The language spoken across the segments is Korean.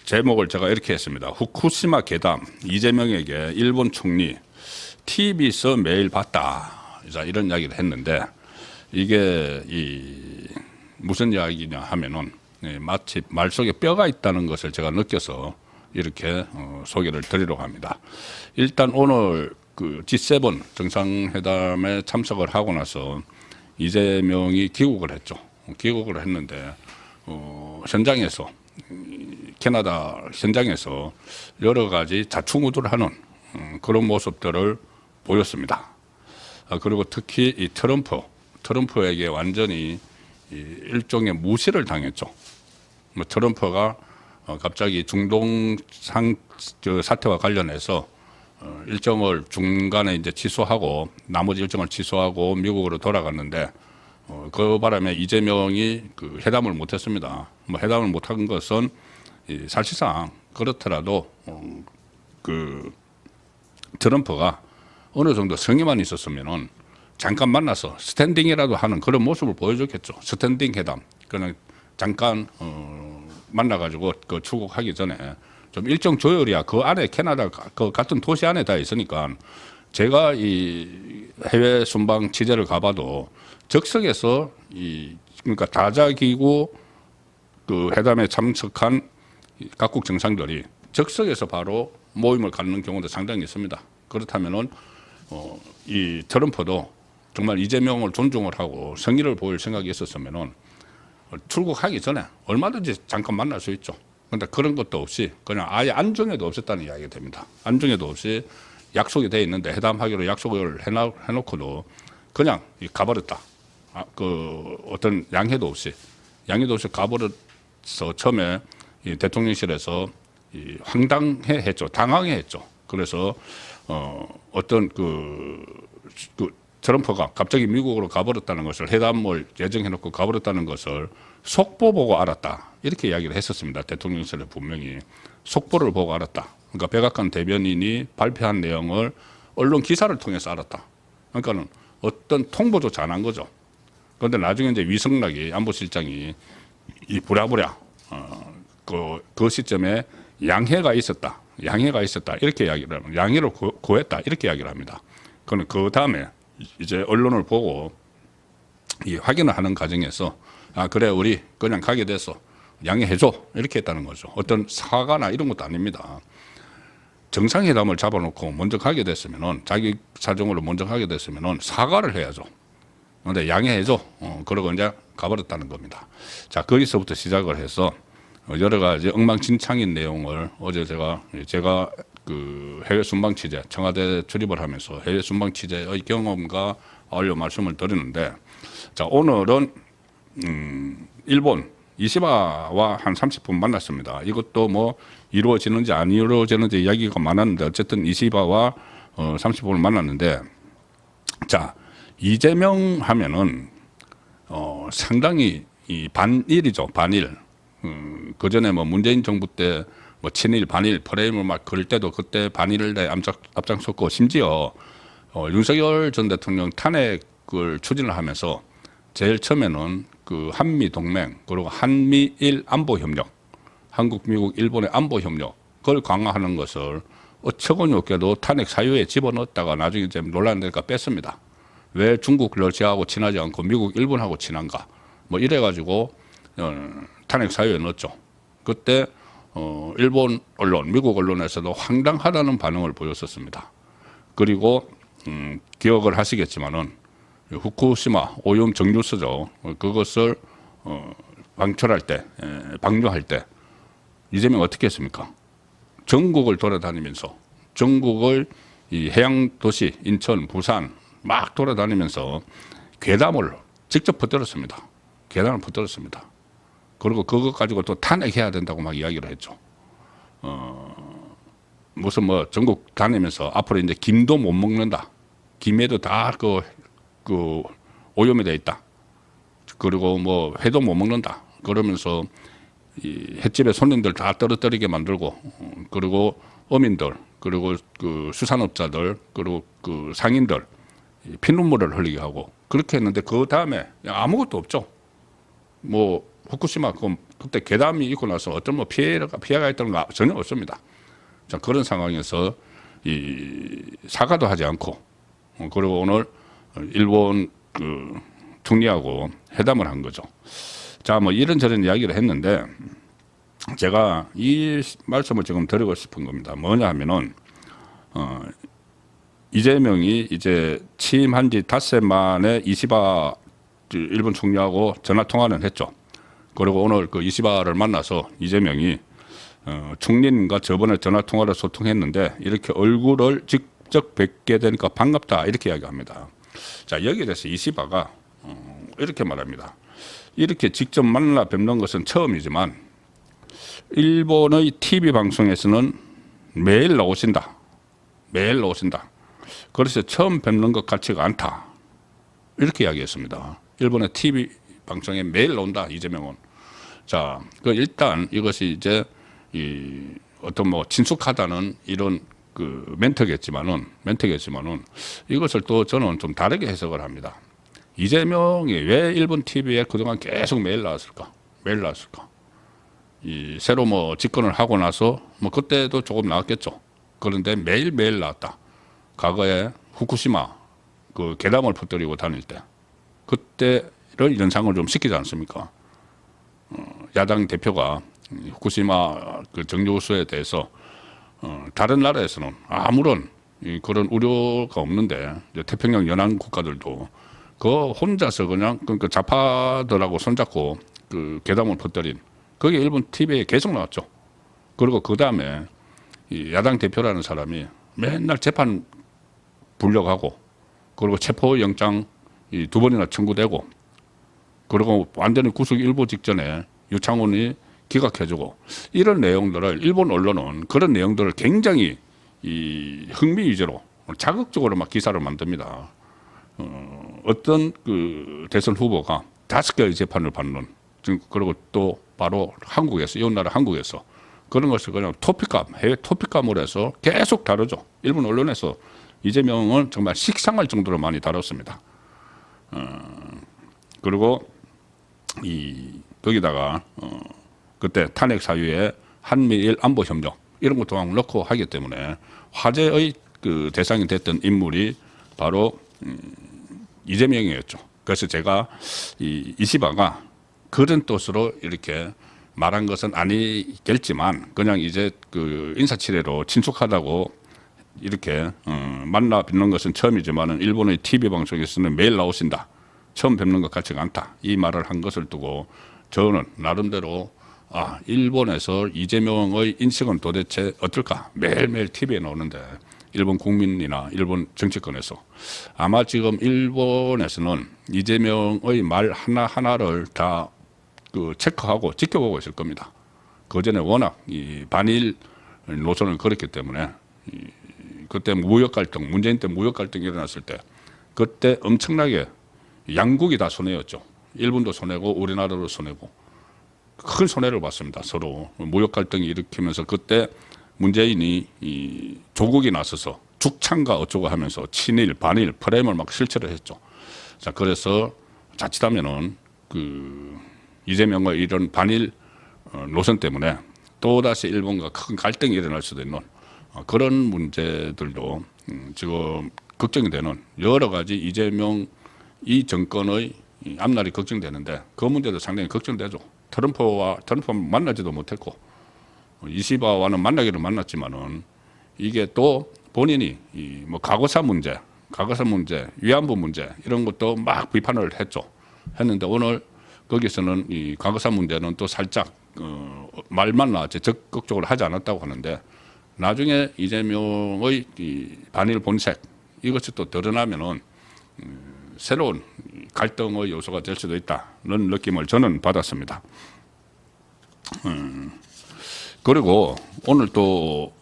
제목을 제가 이렇게 했습니다. 후쿠시마 괴담, 이재명에게 일본 총리 TV에서 매일 봤다. 이런 이야기를 했는데 이게 무슨 이야기냐 하면은 마치 말 속에 뼈가 있다는 것을 제가 느껴서 이렇게 소개를 드리려고 합니다. 일단 오늘 그 G7 정상회담에 참석을 하고 나서 이재명이 귀국을 했죠. 귀국을 했는데 현장에서 캐나다 현장에서 여러 가지 자충우돌하는 그런 모습들을 보였습니다. 그리고 특히 이 트럼프에게 완전히 일종의 무시를 당했죠. 트럼프가 갑자기 중동 사태와 관련해서 일정을 중간에 이제 취소하고 나머지 일정을 취소하고 미국으로 돌아갔는데 그 바람에 이재명이 그 회담을 못했습니다. 회담을 못한 것은 사실상 그렇더라도 그 트럼프가 어느 정도 성의만 있었으면은 잠깐 만나서 스탠딩이라도 하는 그런 모습을 보여줬겠죠. 스탠딩 회담. 그냥 잠깐 만나가지고 그 출국하기 전에 좀 일정 조율이야. 그 안에 캐나다 그 같은 도시 안에 다 있으니까 제가 이 해외 순방 취재를 가봐도 적석에서 그러니까 다자기구 그 회담에 참석한 각국 정상들이 적석에서 바로 모임을 갖는 경우도 상당히 있습니다. 그렇다면은 이 트럼프도 정말 이재명을 존중을 하고 성의를 보일 생각이 있었으면은 출국하기 전에 얼마든지 잠깐 만날 수 있죠. 그런데 그런 것도 없이 그냥 아예 안중에도 없었다는 이야기가 됩니다. 안중에도 없이 약속이 돼 있는데 회담하기로 약속을 해놓고도 그냥 가버렸다. 그 어떤 양해도 없이 가버려서 처음에 이 대통령실에서 황당해했죠. 당황해했죠. 그래서 어떤 그 트럼프가 갑자기 미국으로 가버렸다는 것을 회담을 예정해놓고 가버렸다는 것을 속보 보고 알았다. 이렇게 이야기를 했었습니다. 대통령실에 분명히 속보를 보고 알았다. 그러니까 백악관 대변인이 발표한 내용을 언론 기사를 통해서 알았다. 그러니까는 어떤 통보조차 안 한 거죠. 그런데 나중에 이제 위성락이 안보실장이 이 부랴부랴 그 시점에 양해가 있었다 이렇게 이야기를 합니다. 양해를 구했다 이렇게 이야기를 합니다. 그는 그 다음에 이제 언론을 보고 이 확인을 하는 과정에서 그래 우리 그냥 가게 돼서 양해해줘 이렇게 했다는 거죠. 어떤 사과나 이런 것도 아닙니다. 정상회담을 잡아놓고 먼저 가게 됐으면은 자기 사정으로 먼저 가게 됐으면은 사과를 해야죠. 그런데 양해해줘 그러고 이제 가버렸다는 겁니다. 자 거기서부터 시작을 해서 여러 가지 엉망진창인 내용을 어제 제가 그 해외 순방 취재 청와대 출입을 하면서 해외 순방 취재의 경험과 어울려 말씀을 드리는데 자 오늘은 일본 이시바와 한 30분 만났습니다. 이것도 뭐 이루어지는지 안 이루어지는지 이야기가 많았는데 어쨌든 이시바와 30분을 만났는데 자 이재명 하면은 상당히 이 반일이죠. 반일. 그 전에 뭐 문재인 정부 때 뭐 친일 반일 프레임을 막 그럴 때도 그때 반일을 앞장섰고 심지어 윤석열 전 대통령 탄핵을 추진을 하면서 제일 처음에는 그 한미 동맹 그리고 한미일 안보 협력, 한국, 미국, 일본의 안보 협력 그걸 강화하는 것을 어처구니 없게도 탄핵 사유에 집어넣었다가 나중에 이제 논란이 되니까 뺐습니다. 왜 중국, 러시아하고 친하지 않고 미국, 일본하고 친한가? 뭐 이래가지고 탄핵 사유에 넣었죠. 그때 일본 언론, 미국 언론에서도 황당하다는 반응을 보였었습니다. 그리고 기억을 하시겠지만은 후쿠시마 오염 정유수죠. 그것을 방출할 때, 방류할 때 이재명 어떻게 했습니까? 전국을 돌아다니면서 전국을 이 해양 도시 인천, 부산 막 돌아다니면서 괴담을 직접 퍼뜨렸습니다. 괴담을 퍼뜨렸습니다. 그리고 그것 가지고 또 탄핵해야 된다고 막 이야기를 했죠. 무슨 뭐 전국 다니면서 앞으로 이제 김도 못 먹는다. 김에도 다 그 오염이 돼 있다. 그리고 뭐 회도 못 먹는다. 그러면서 이 횟집에 손님들 다 떨어뜨리게 만들고 그리고 어민들 그리고 그 수산업자들 그리고 그 상인들 피눈물을 흘리게 하고 그렇게 했는데 그 다음에 아무것도 없죠. 뭐 후쿠시마 그때 괴담이 있고 나서 어떤 뭐 피해가 있다는 거 전혀 없습니다. 자, 그런 상황에서 이 사과도 하지 않고 그리고 오늘 일본 그 총리하고 회담을 한 거죠. 자, 뭐 이런저런 이야기를 했는데 제가 이 말씀을 지금 드리고 싶은 겁니다. 뭐냐 하면은 이재명이 이제 취임한 지 닷새 만에 이시바 일본 총리하고 전화 통화를 했죠. 그리고 오늘 그 이시바를 만나서 이재명이 총리님과 저번에 전화 통화를 소통했는데 이렇게 얼굴을 직접 뵙게 되니까 반갑다 이렇게 이야기합니다. 자, 여기에 대해서 이시바가 이렇게 말합니다. 이렇게 직접 만나 뵙는 것은 처음이지만 일본의 TV 방송에서는 매일 나오신다. 매일 나오신다. 그래서 처음 뵙는 것 같지가 않다. 이렇게 이야기했습니다. 일본의 TV 방송에 매일 나온다. 이재명은. 자, 그 일단 이것이 이제 이 어떤 뭐 친숙하다는 이런 그 멘트겠지만은 이것을 또 저는 좀 다르게 해석을 합니다. 이재명이 왜 일본 TV에 그동안 계속 매일 나왔을까? 매일 나왔을까? 이 새로 뭐 집권을 하고 나서 뭐 그때도 조금 나왔겠죠. 그런데 매일매일 나왔다. 과거에 후쿠시마 그 괴담을 퍼뜨리고 다닐 때 그때를 연상을 좀 시키지 않습니까? 야당 대표가 후쿠시마 그 정조수에 대해서 다른 나라에서는 아무런 그런 우려가 없는데 태평양 연안 국가들도 그 혼자서 그냥 그 좌파들하고 손잡고 그 괴담을 퍼뜨린 그게 일본 TV에 계속 나왔죠. 그리고 그 다음에 야당 대표라는 사람이 맨날 재판 불려가고 그리고 체포영장 2번이나 청구되고 그리고 완전히 구속 일보 직전에 유창훈이 기각해주고 이런 내용들을 일본 언론은 그런 내용들을 굉장히 흥미 위주로 자극적으로 막 기사를 만듭니다. 어떤 그 대선 후보가 5개의 재판을 받는 그리고 또 바로 한국에서 이웃 나라 한국에서 그런 것을 그냥 토픽감 해외 토픽감으로 해서 계속 다루죠. 일본 언론에서 이재명은 정말 식상할 정도로 많이 다뤘습니다. 그리고 거기다가 그때 탄핵 사유에 한미일 안보 협력 이런 것도 막 넣고 하기 때문에 화제의 그 대상이 됐던 인물이 바로 이재명이었죠. 그래서 제가 이시바가 그런 뜻으로 이렇게 말한 것은 아니겠지만 그냥 이제 그 인사치레로 친숙하다고 이렇게 만나 뵙는 것은 처음이지만은 일본의 TV 방송에서는 매일 나오신다. 처음 뵙는 것 같지가 않다. 이 말을 한 것을 두고 저는 나름대로 일본에서 이재명의 인식은 도대체 어떨까? 매일매일 TV에 나오는데 일본 국민이나 일본 정치권에서 아마 지금 일본에서는 이재명의 말 하나하나를 다 그 체크하고 지켜보고 있을 겁니다. 그전에 워낙 이 반일 노선을 걸었기 때문에 그때 무역 갈등, 문재인 때 무역 갈등이 일어났을 때 그때 엄청나게 양국이 다 손해였죠. 일본도 손해고 우리나라도 손해고 큰 손해를 봤습니다. 서로 무역 갈등이 일으키면서 그때 문재인이 조국이 나서서 죽창가 어쩌고 하면서 친일, 반일 프레임을 막 실체를 했죠. 자, 그래서 자칫하면은 이재명의 이런 반일 노선 때문에 또다시 일본과 큰 갈등이 일어날 수도 있는 그런 문제들도 지금 걱정이 되는 여러 가지 이재명 이 정권의 앞날이 걱정되는데 그 문제도 상당히 걱정되죠. 트럼프와 만나지도 못했고 이시바와는 만나기를 만났지만은 이게 또 본인이 뭐 과거사 문제, 위안부 문제 이런 것도 막 비판을 했는데 오늘 거기서는 이 과거사 문제는 또 살짝 말만 나왔지 적극적으로 하지 않았다고 하는데 나중에 이재명의 반일 본색 이것이 또 드러나면은 새로운 갈등의 요소가 될 수도 있다는 느낌을 저는 받았습니다. 그리고 오늘 또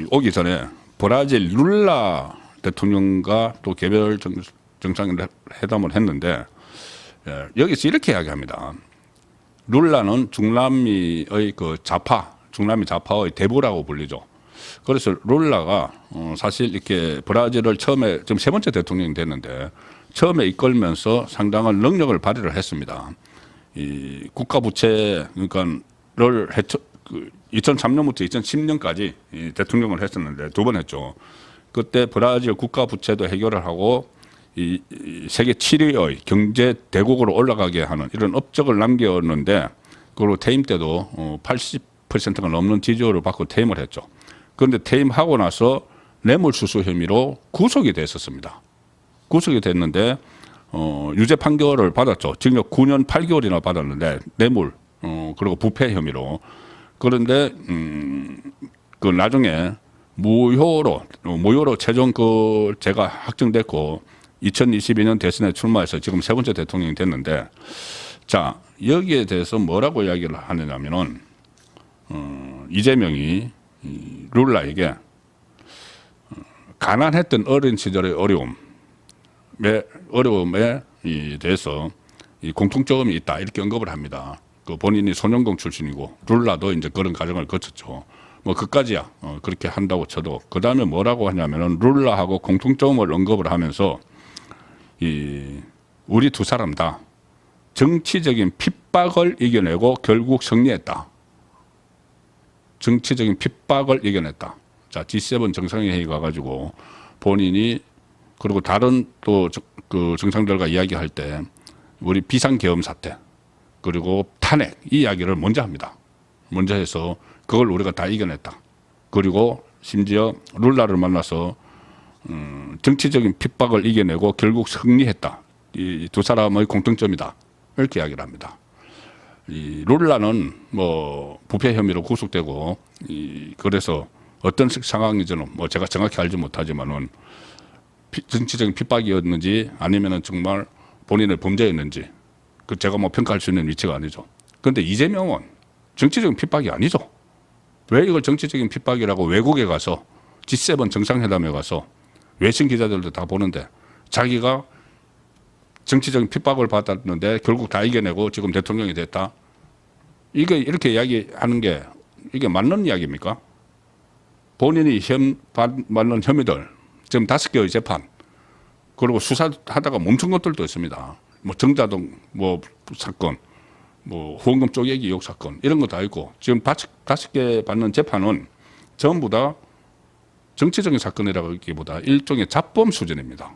오기 전에 브라질 룰라 대통령과 또 개별 정상회담을 했는데 여기서 이렇게 이야기합니다. 룰라는 중남미의 그 중남미 좌파의 대부라고 불리죠. 그래서 룰라가 사실 이렇게 브라질을 처음에 지금 3번째 대통령이 됐는데 처음에 이끌면서 상당한 능력을 발휘를 했습니다. 이 국가 부채 그러니까를 2003년부터 2010년까지 이 대통령을 했었는데 2번 했죠. 그때 브라질 국가 부채도 해결을 하고 이 세계 7위의 경제 대국으로 올라가게 하는 이런 업적을 남겼는데 그리고 퇴임 때도 80%가 넘는 지지율을 받고 퇴임을 했죠. 그런데 퇴임하고 나서 뇌물수수 혐의로 구속이 됐었습니다. 구속이 됐는데 유죄 판결을 받았죠. 징역 9년 8개월이나 받았는데 뇌물 그리고 부패 혐의로. 그런데 그 나중에 무효로 최종 그 제가 확정됐고 2022년 대선에 출마해서 지금 3번째 대통령이 됐는데 자 여기에 대해서 뭐라고 이야기를 하느냐면은 이재명이 룰라에게 가난했던 어린 시절의 어려움에 대해서 이 공통점이 있다 이렇게 언급을 합니다. 그 본인이 소년공 출신이고 룰라도 이제 그런 과정을 거쳤죠. 뭐 그까지야 그렇게 한다고 쳐도 그 다음에 뭐라고 하냐면은 룰라하고 공통점을 언급을 하면서 이 우리 두 사람 다 정치적인 핍박을 이겨내고 결국 승리했다. 정치적인 핍박을 이겨냈다. 자, G7 정상회의 가가지고 본인이 그리고 다른 또 그 정상들과 이야기할 때 우리 비상계엄 사태 그리고 탄핵 이 이야기를 먼저 합니다. 먼저 해서 그걸 우리가 다 이겨냈다. 그리고 심지어 룰라를 만나서 정치적인 핍박을 이겨내고 결국 승리했다. 이 두 사람의 공통점이다. 이렇게 이야기를 합니다. 이 룰라는 뭐 부패 혐의로 구속되고 그래서 어떤 상황인지는 뭐 제가 정확히 알지 못하지만은 정치적인 핍박이었는지 아니면은 정말 본인의 범죄였는지 그 제가 뭐 평가할 수 있는 위치가 아니죠. 그런데 이재명은 정치적인 핍박이 아니죠. 왜 이걸 정치적인 핍박이라고 외국에 가서 G7 정상회담에 가서 외신 기자들도 다 보는데 자기가 정치적인 핍박을 받았는데 결국 다 이겨내고 지금 대통령이 됐다. 이게 이렇게 이야기하는 게 이게 맞는 이야기입니까? 본인이 받는 혐의들 지금 5개의 재판 그리고 수사하다가 멈춘 것들도 있습니다. 뭐 정자동 뭐 사건, 뭐 후원금 쪼개기 의혹 사건 이런 거 다 있고 지금 5개 받는 재판은 전부 다 정치적인 사건이라고 하기보다 일종의 잡범 수준입니다.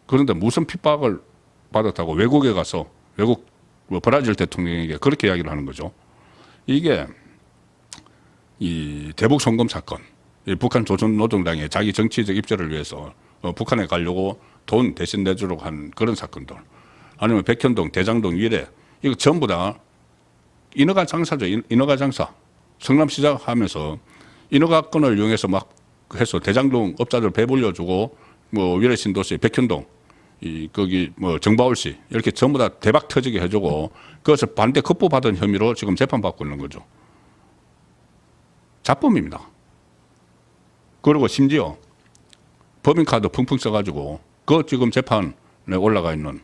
그런데 무슨 핍박을 받았다고 외국에 가서 외국 뭐 브라질 대통령에게 그렇게 이야기를 하는 거죠. 이게 이 대북 송금 사건, 이 북한 조선노동당의 자기 정치적 입지를 위해서 북한에 가려고 돈 대신 내주려고 한 그런 사건들, 아니면 백현동, 대장동 위례 이거 전부 다 인허가 장사죠. 인허가 장사. 성남 시작하면서 인허가권을 이용해서 막 해서 대장동 업자들 배불려주고 뭐 위례 신도시, 백현동 거기 뭐 정바울시 이렇게 전부 다 대박 터지게 해주고 그것을 반대 급부받은 혐의로 지금 재판받고 있는 거죠. 잡범입니다. 그리고 심지어 법인카드 펑펑 써가지고 그 지금 재판에 올라가 있는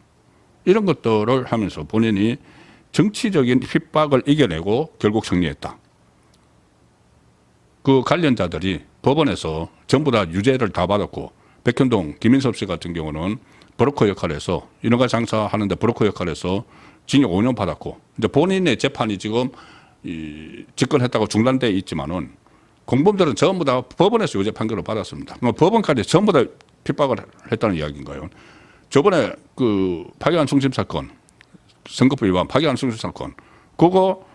이런 것들을 하면서 본인이 정치적인 핍박을 이겨내고 결국 승리했다. 그 관련자들이 법원에서 전부 다 유죄를 다 받았고 백현동 김인섭 씨 같은 경우는 브로커 역할에서 인허가 장사하는데 브로커 역할에서 징역 5년 받았고 이제 본인의 재판이 지금 집권했다고 중단돼 있지만은 공범들은 전부 다 법원에서 유죄 판결을 받았습니다. 법원까지 전부 다 핍박을 했다는 이야기인가요? 저번에 그 파기환 송심 사건, 선거법 위반 파기환 송심 사건, 그거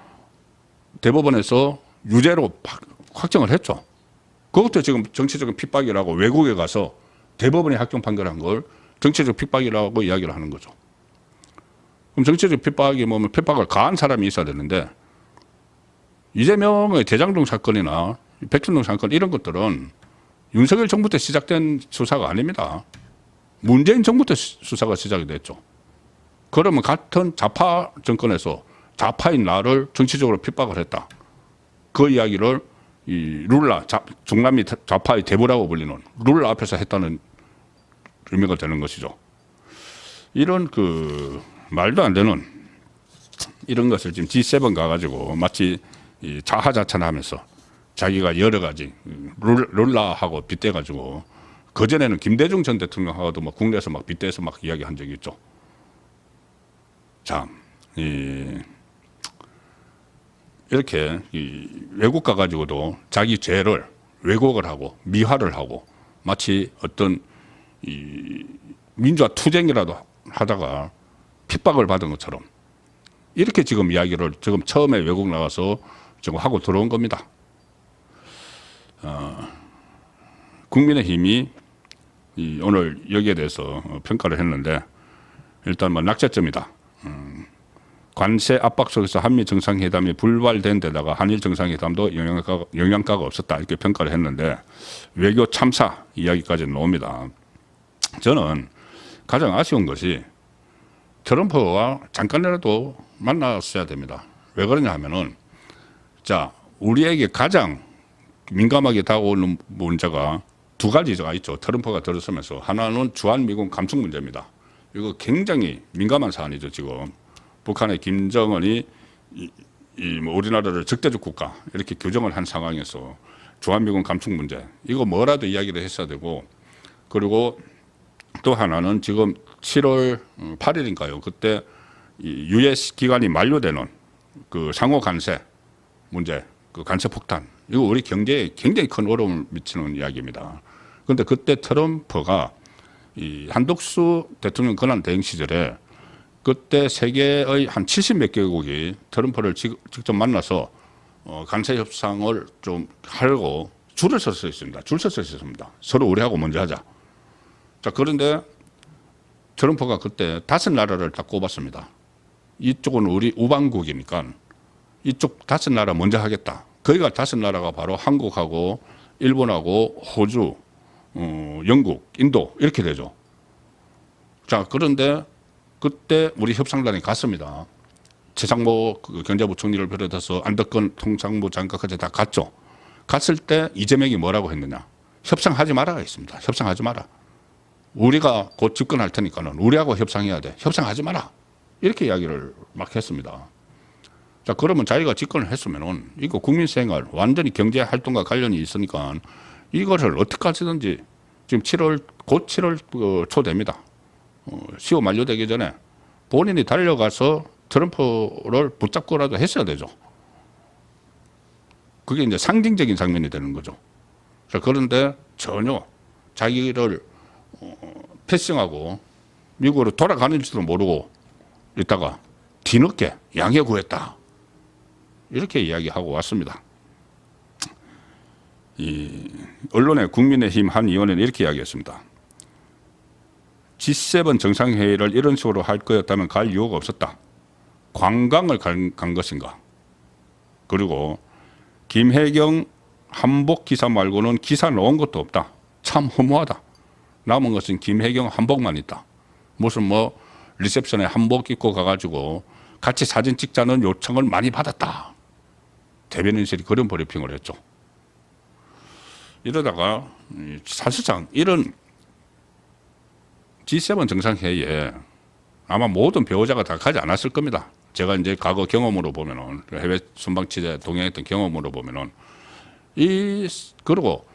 대법원에서 유죄로 확정을 했죠. 그것도 지금 정치적인 핍박이라고 외국에 가서 대법원이 확정 판결한 걸 정치적 핍박이라고 이야기를 하는 거죠. 그럼 정치적 핍박이 뭐면 핍박을 가한 사람이 있어야 되는데 이재명의 대장동 사건이나 백현동 사건 이런 것들은 윤석열 정부 때 시작된 수사가 아닙니다. 문재인 정부 때 수사가 시작이 됐죠. 그러면 같은 좌파 정권에서 좌파인 나를 정치적으로 핍박을 했다. 그 이야기를 이 룰라 중남미 좌파의 대부라고 불리는 룰라 앞에서 했다는 의미가 되는 것이죠. 이런 그 말도 안 되는 이런 것을 지금 G7 가가지고 마치 자화자찬하면서 자기가 여러 가지 룰라하고 빗대가지고 그전에는 김대중 전 대통령하고도 막 국내에서 막 빗대서 막 이야기한 적이 있죠. 자, 이렇게 외국 가가지고도 자기 죄를 왜곡을 하고 미화를 하고 마치 어떤 민주화 투쟁이라도 하다가 핍박을 받은 것처럼 이렇게 지금 이야기를 지금 처음에 외국 나가서 지금 하고 들어온 겁니다. 국민의힘이 오늘 여기에 대해서 평가를 했는데 일단 뭐 낙제점이다. 관세 압박 속에서 한미 정상회담이 불발된 데다가 한일 정상회담도 영향가가 없었다 이렇게 평가를 했는데 외교 참사 이야기까지 나옵니다. 저는 가장 아쉬운 것이 트럼프와 잠깐이라도 만났어야 됩니다. 왜 그러냐 하면은 자 우리에게 가장 민감하게 다가오는 문제가 두 가지가 있죠. 트럼프가 들어서면서 하나는 주한미군 감축 문제입니다. 이거 굉장히 민감한 사안이죠. 지금 북한의 김정은이 뭐 우리나라를 적대적 국가 이렇게 규정을 한 상황에서 주한미군 감축 문제 이거 뭐라도 이야기를 했어야 되고 그리고 또 하나는 지금 7월 8일인가요? 그때 유예 기간이 만료되는 그 상호 관세 문제, 그 관세 폭탄 이거 우리 경제에 굉장히 큰 어려움을 미치는 이야기입니다. 그런데 그때 트럼프가 이 한덕수 대통령 권한 대행 시절에 그때 세계의 한 70몇 개국이 트럼프를 직접 만나서 관세 협상을 좀 하려고 줄을 서서 있습니다. 줄 서서 있었습니다. 서로 우리하고 먼저 하자. 자, 그런데 트럼프가 그때 5나라를 다 꼽았습니다. 이쪽은 우리 우방국이니까 이쪽 5나라 먼저 하겠다. 거기가 5나라가 바로 한국하고 일본하고 호주, 영국, 인도 이렇게 되죠. 자, 그런데 그때 우리 협상단이 갔습니다. 최상모 경제부총리를 비롯해서 안덕건 통상부 장관까지 다 갔죠. 갔을 때 이재명이 뭐라고 했느냐. 협상하지 마라가 있습니다. 협상하지 마라. 우리가 곧 집권할 테니까는 우리하고 협상해야 돼. 협상하지 마라. 이렇게 이야기를 막 했습니다. 자, 그러면 자기가 집권을 했으면은 이거 국민 생활 완전히 경제 활동과 관련이 있으니까 이것을 어떻게 하시든지 지금 곧 7월 초 됩니다. 10월 만료되기 전에 본인이 달려가서 트럼프를 붙잡고라도 했어야 되죠. 그게 이제 상징적인 장면이 되는 거죠. 자, 그런데 전혀 자기를 패싱하고 미국으로 돌아가는지도 모르고 있다가 뒤늦게 양해 구했다. 이렇게 이야기하고 왔습니다. 이 언론의 국민의힘 한 의원은 이렇게 이야기했습니다. G7 정상회의를 이런 식으로 할 거였다면 갈 이유가 없었다. 관광을 간 것인가. 그리고 김혜경 한복 기사 말고는 기사 나온 것도 없다. 참 허무하다. 남은 것은 김혜경 한복만 있다. 무슨 뭐 리셉션에 한복 입고 가가지고 같이 사진 찍자는 요청을 많이 받았다. 대변인실이 그런 브리핑을 했죠. 이러다가 사실상 이런 G7 정상회의에 아마 모든 배우자가 다 가지 않았을 겁니다. 제가 이제 과거 경험으로 보면은 해외 순방 취재 동행했던 경험으로 보면은 그리고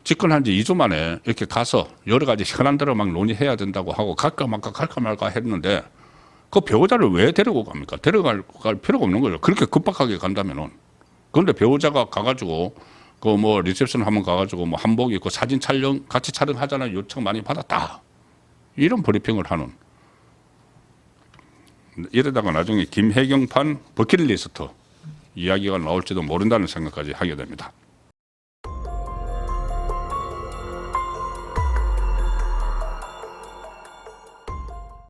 집권한 지 2주 만에 이렇게 가서 여러 가지 현안들을 막 논의해야 된다고 하고 갈까 말까 했는데 그 배우자를 왜 데리고 갑니까? 데려갈 필요가 없는 거죠. 그렇게 급박하게 간다면은. 그런데 배우자가 가가지고 그 뭐 리셉션 한번 가가지고 뭐 한복 입고 사진 촬영 같이 촬영하자는 요청 많이 받았다. 이런 브리핑을 하는. 이러다가 나중에 김혜경판 버킷리스트 이야기가 나올지도 모른다는 생각까지 하게 됩니다.